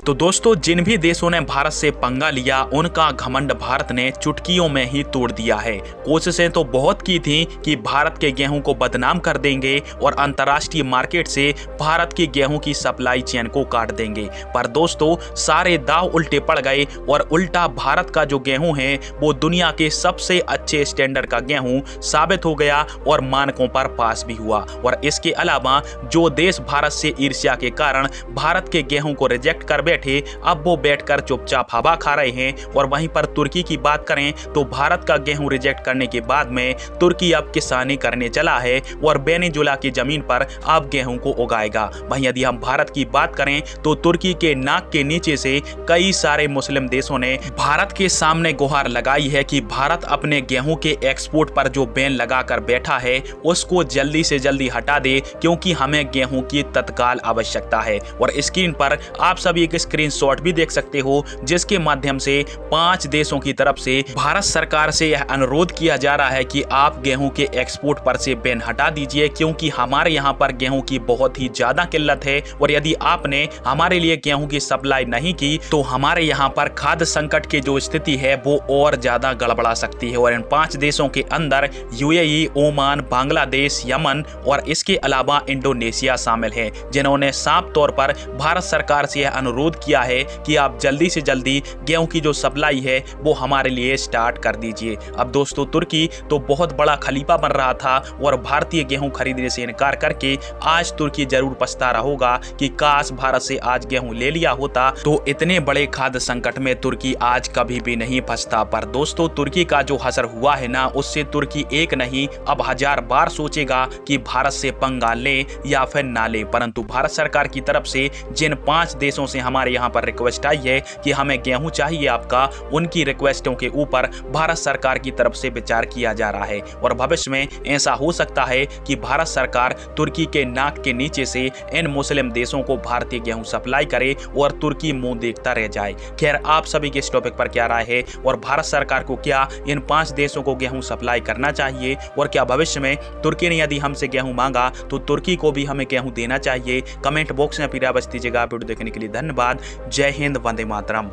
तो दोस्तों, जिन भी देशों ने भारत से पंगा लिया उनका घमंड भारत ने चुटकियों में ही तोड़ दिया है। कोशिशें तो बहुत की थी कि भारत के गेहूं को बदनाम कर देंगे और अंतर्राष्ट्रीय मार्केट से भारत की गेहूं की सप्लाई चेन को काट देंगे, पर दोस्तों सारे दाव उल्टे पड़ गए और उल्टा भारत का जो गेहूं है वो दुनिया के सबसे अच्छे स्टैंडर्ड का गेहूं साबित हो गया और मानकों पर पास भी हुआ। और इसके अलावा जो देश भारत से ईर्ष्या के कारण भारत के गेहूं को रिजेक्ट कर बैठे, अब वो बैठकर चुपचाप हवा खा रहे हैं। और वहीं पर तुर्की की बात करें तो भारत का गेहूं रिजेक्ट करने के बाद में तुर्की अब किसानी करने चला है और वेनेजुला की जमीन पर अब गेहूं को उगाएगा। वहीं यदि हम भारत की बात करें तो तुर्की के नाक के नीचे से कई सारे मुस्लिम देशों ने भारत के सामने गुहार लगाई है कि भारत अपने गेहूं के एक्सपोर्ट पर जो बैन लगाकर बैठा है उसको जल्दी से जल्दी हटा दे, क्योंकि हमें गेहूं की तत्काल आवश्यकता है। और स्क्रीन पर आप सभी एक स्क्रीनशॉट भी देख सकते हो जिसके माध्यम से 5 देशों की तरफ से भारत सरकार से यह अनुरोध किया जा रहा है कि आप गेहूं के एक्सपोर्ट पर से बैन हटा दीजिए, क्योंकि हमारे यहां पर गेहूं की बहुत ही ज्यादा किल्लत है और यदि आपने हमारे लिए गेहूं की सप्लाई नहीं की तो हमारे यहां पर खाद्य संकट की जो स्थिति है वो और ज्यादा गड़बड़ा सकती है। और इन 5 देशों के अंदर यूएई, ओमान, बांग्लादेश, यमन और इसके अलावा इंडोनेशिया शामिल है, जिन्होंने साफ तौर पर भारत सरकार से यह अनुरोध किया है कि आप जल्दी से जल्दी गेहूं की जो सप्लाई है वो हमारे लिए स्टार्ट कर दीजिए। अब दोस्तों, तुर्की तो बहुत बड़ा खलीफा बन रहा था और भारतीय गेहूं खरीदने से इनकार करके आज तुर्की जरूर पछता रहा होगा कि काश भारत से आज गेहूं ले लिया होता तो इतने बड़े खाद्य संकट में तुर्की आज कभी भी नहीं फंसता। पर दोस्तों, तुर्की का जो हसर हुआ है ना, उससे तुर्की एक नहीं अब 1000 बार सोचेगा कि भारत से पंगा ले या फिर ना ले। परंतु भारत सरकार की तरफ से जिन 5 देशों से हमारे यहाँ पर रिक्वेस्ट आई है कि हमें गेहूं चाहिए आपका, उनकी रिक्वेस्टों के ऊपर भारत सरकार की तरफ से विचार किया जा रहा है। और भविष्य में ऐसा हो सकता है कि भारत सरकार तुर्की के नाक के नीचे से इन मुस्लिम देशों को भारतीय गेहूं सप्लाई करे और तुर्की मुंह देखता रह जाए। खैर, आप सभी के इस टॉपिक पर क्या राय है और भारत सरकार को क्या इन 5 देशों को गेहूं सप्लाई करना चाहिए, और क्या भविष्य में तुर्की ने यदि हमसे गेहूं मांगा तो तुर्की को भी हमें गेहूं देना चाहिए? कमेंट बॉक्स में अपनी राय बता दीजिएगा। वीडियो देखने के लिए धन्यवाद। जय हिंद, वंदे मातरम।